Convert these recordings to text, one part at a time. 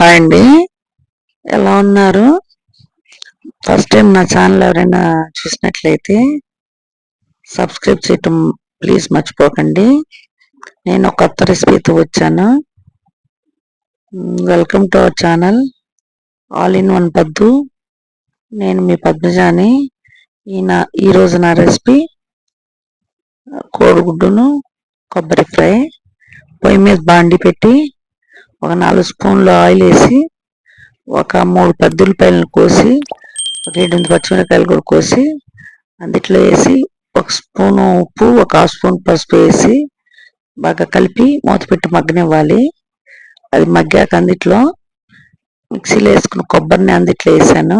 Hi అండి, ఎలా ఉన్నారు? ఫస్ట్ టైం నా ఛానల్ ఎవరైనా చూసినట్లయితే సబ్స్క్రైబ్ చేయటం ప్లీజ్ మర్చిపోకండి. నేను ఒక కొత్త రెసిపీతో వచ్చాను. Welcome to our channel all in one పద్దు. నేను మీ పద్మజాని. ఈరోజు నా రెసిపీ కోడిగుడ్డును కొబ్బరి ఫ్రై. పొయ్యి మీద బాండి పెట్టి ఒక 4 స్పూన్లు ఆయిల్ వేసి ఒక 3 పెద్దుల్లిపాయలను కోసి ఒక 7 పచ్చిమిరపకాయలు కూడా కోసి అందుట్లో వేసి ఒక స్పూను ఉప్పు, ఒక 1/2 స్పూన్ పసుపు వేసి బాగా కలిపి మూత పెట్టి మగ్గనివ్వాలి. అది మగ్గాక అందుట్లో మిక్సీలో వేసుకున్న కొబ్బరిని అందుట్లో వేసాను.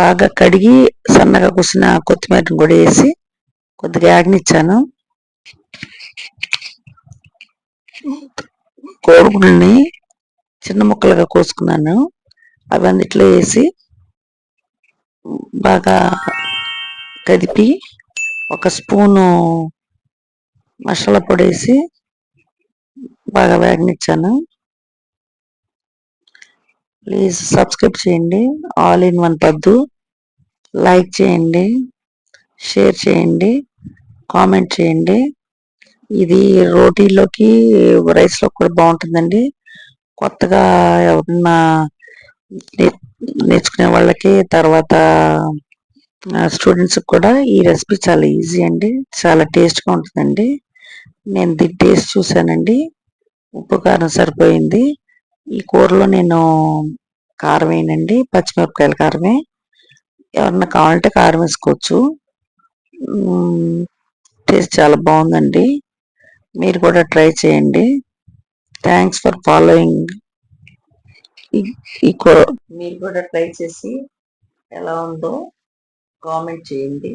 బాగా కడిగి సన్నగా కోసిన కొత్తిమీరని కూడా వేసి కొద్దిగా యాగనిచ్చాను. కోడిగుడ్లని చిన్న ముక్కలుగా కోసుకున్నాను. అవి అందుట్లో వేసి బాగా కదిపి ఒక స్పూను మసాలా పొడి వేసి బాగా వేగనిచ్చాను. ప్లీజ్ సబ్స్క్రైబ్ చేయండి ఆల్ ఇన్ వన్ పద్దు. లైక్ చేయండి, షేర్ చేయండి, కామెంట్ చేయండి. ఇది రోటీలోకి రైస్లో కూడా బాగుంటుందండి. కొత్తగా ఎవరన్నా నేర్చుకునే వాళ్ళకి, తర్వాత స్టూడెంట్స్కి కూడా ఈ రెసిపీ చాలా ఈజీ అండి, చాలా టేస్ట్గా ఉంటుందండి. నేను దీని టేస్ట్ చూసానండి, ఉప్పు కారం సరిపోయింది. ఈ కూరలో నేను కారం వేయనండి, పచ్చిమిరపకాయల కారమే. ఎవరన్నా కావాలంటే కారం వేసుకోవచ్చు. టేస్ట్ చాలా బాగుందండి, మీరు కూడా ట్రై చేయండి. Thanks for following. మీరు కూడా ట్రై చేసి ఎలా ఉందో కామెంట్ చేయండి.